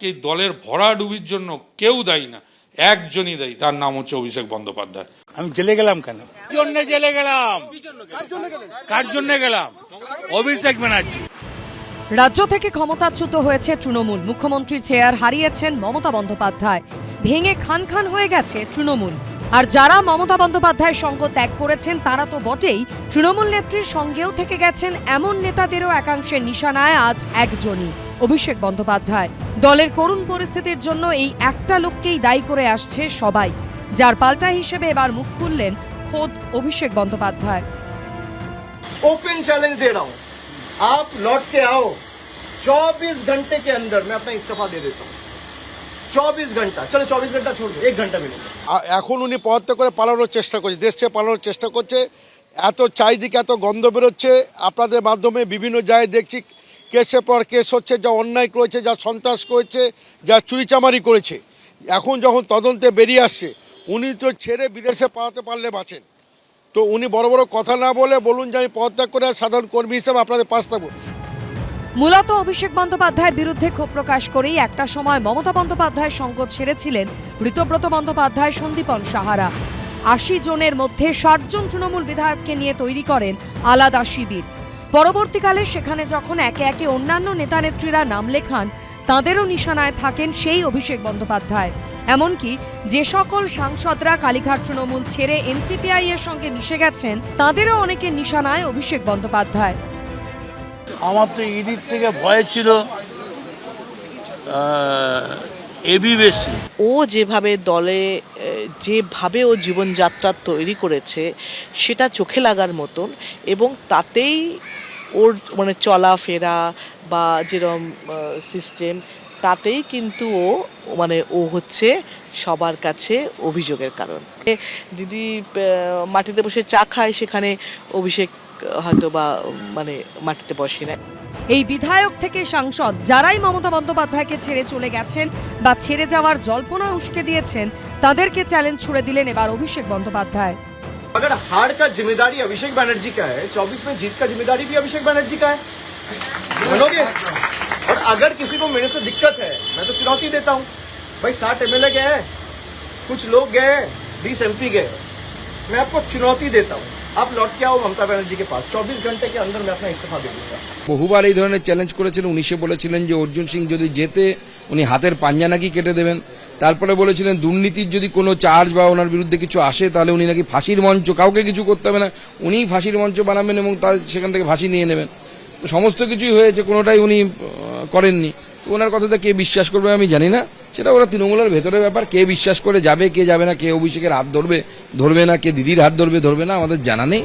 আজকে দলের ভরাডুবির জন্য কেউ দায়ী না, একজনই দায়ী, তার নাম হচ্ছে অভিষেক বন্দ্যোপাধ্যায়। আমি জেলে গেলাম কেন? জেলে গেলাম, কার জন্য গেলাম? অভিষেক ব্যানার্জি। রাজ্য থেকে ক্ষমতাচ্যুত হয়েছে তৃণমূল, মুখ্যমন্ত্রীর চেয়ার হারিয়েছেন মমতা বন্দ্যোপাধ্যায়, ভেঙে খান খান হয়ে গেছে তৃণমূল। আর যারা মমতা বন্দ্যোপাধ্যায়ের সঙ্গ ত্যাগ করেছেন তারা তো বটেই, তৃণমূল নেত্রীর সঙ্গেও থেকে গেছেন এমন নেতাদেরও একাংশের নিশানায় আজ একজনই, অভিষেক বন্দ্যোপাধ্যায়। দলের করুণ পরিস্থিতির জন্য এই একটা লোককেই দায়ী করে আসছে সবাই, যার পাল্টা হিসেবে এবার মুখ খুললেন খোদ অভিষেক বন্দ্যোপাধ্যায়। ओपन चैलेंज दे रहा हूं, आप लौट के आओ, 24 घंटे के अंदर मैं अपना इस्तीफा दे देता हूं। 24 घंटा, चलो 24 घंटा छोड़ दो, 1 घंटा मिलेगा। এখন উনি পদত্যাগ করে পালানোর চেষ্টা করছে, দেশ ছেড়ে পালানোর চেষ্টা করছে। এত চারিদিকে এত গন্ধ বেরোচ্ছে, আপনাদের মাধ্যমে বিভিন্ন জায়গায় দেখছি কেসের পর কেস হচ্ছে, যা অন্যায় করেছে, যা সন্ত্রাস করেছে, যা চুরিচামারি করেছে। এখন যখন তদন্তে বেরিয়ে আসছে, উনি তো ছেড়ে বিদেশে পালাতে পারলে বাঁচেন। তো উনি বড় বড় কথা না বলে বলুন যে আমি পদত্যাগ করে সাধারণ কর্মী হিসেবে আপনাদের পাশ থাকবো। মূলত অভিষেক বন্দ্যোপাধ্যায়ের বিরুদ্ধে ক্ষোভ প্রকাশ করেই একটা সময় মমতা বন্দ্যোপাধ্যায়ের সঙ্গ ছেড়েছিলেন ঋতব্রত বন্দ্যোপাধ্যায়, সন্দীপন সাহারা। ৮০ জনের মধ্যে ৬০ জন তৃণমূল বিধায়ককে নিয়ে তৈরি করেন আলাদা শিবির। পরবর্তীকালে সেখানে যখন একে একে অন্যান্য নেতানেত্রীরা নাম লেখান, তাঁদেরও নিশানায় থাকেন সেই অভিষেক বন্দ্যোপাধ্যায়। এমনকি যে সকল সাংসদরা কালীঘাট তৃণমূল ছেড়ে এনসিপিআই এর সঙ্গে মিশে গেছেন, তাঁদেরও অনেকের নিশানায় অভিষেক বন্দ্যোপাধ্যায়। আমার তো ইডির থেকে ভয় ছিল এবি বেশি। ও যেভাবে দলে যেভাবে ও জীবনযাত্রা তৈরি করেছে সেটা চোখে লাগার মতন, এবং তাতেই ওর মানে চলাফেরা বা যেরকম সিস্টেম, তাতেই কিন্তু ও হচ্ছে সবার কাছে অভিযোগের কারণ। দিদি মাটিতে বসে চা খায়, সেখানে অভিষেক হয়তো বা মাটিতে বসে না। এই বিধায়ক থেকে সাংসদ যারাই মমতা বন্দ্যোপাধ্যায়কে ছেড়ে চলে গেছেন বা ছেড়ে যাওয়ার জল্পনা উস্কে দিয়েছেন, তাদেরকে চ্যালেঞ্জ ছুড়ে দিলেন এবার অভিষেক বন্দ্যোপাধ্যায়। अगर हार का जिम्मेदारी अभिषेक बनर्जी का है, 24 में जीत का जिम्मेदारी भी अभिषेक बनर्जी का है, मानोगे? और अगर किसी को मेरे से दिक्कत है, मैं तो चुनौती देता हूं भाई। 60 एमएलए गए, कुछ लोग गए, 20 एमपी गए, मैं आपको चुनौती देता हूं, आप लौट के आओ ममता बनर्जी के पास, 24 घंटे के अंदर मैं अपना इस्तीफा दे दूंगा। বহুবার এই ধরনের চ্যালেঞ্জ করেছিলেন। 19 বলেছিলেন যে অর্জুন সিং যদি জেতে উনি হাতের পাঞ্জা নাকি কেটে দেবেন। তারপরে বলেছিলেন দুর্নীতির যদি কোনো চার্জ বা ওনার বিরুদ্ধে কিছু আসে তাহলে উনি নাকি ফাঁসির মঞ্চ, কাউকে কিছু করতে হবে না, উনিই ফাঁসির মঞ্চ বানাবেন এবং তার সেখান থেকে ফাঁসি নিয়ে নেবেন। তো সমস্ত কিছুই হয়েছে, কোনোটাই উনি করেননি। তো ওনার কথাটা কে বিশ্বাস করবে আমি জানি না, সেটা ওরা তৃণমূলের ভেতরের ব্যাপার। কে বিশ্বাস করে যাবে, কে যাবে না, কে অভিষেকের হাত ধরবে ধরবে না, কে দিদির হাত ধরবে ধরবে না, আমাদের জানা নেই।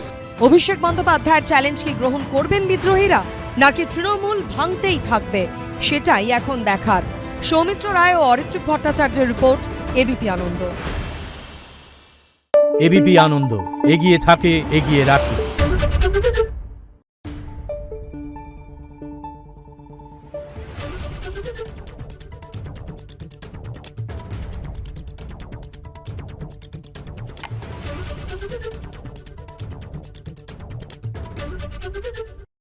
অভিষেক বন্দ্যোপাধ্যায়ের চ্যালেঞ্জ কি গ্রহণ করবেন বিদ্রোহীরা, নাকি তৃণমূল ভাঙতেই থাকবে, সেটাই এখন দেখার। সৌমিত্র রায় ও অরিত্রিক ভট্টাচার্যের রিপোর্ট, এবিপি আনন্দ। এবিপি আনন্দ, এগিয়ে থাকে, এগিয়ে রাখে।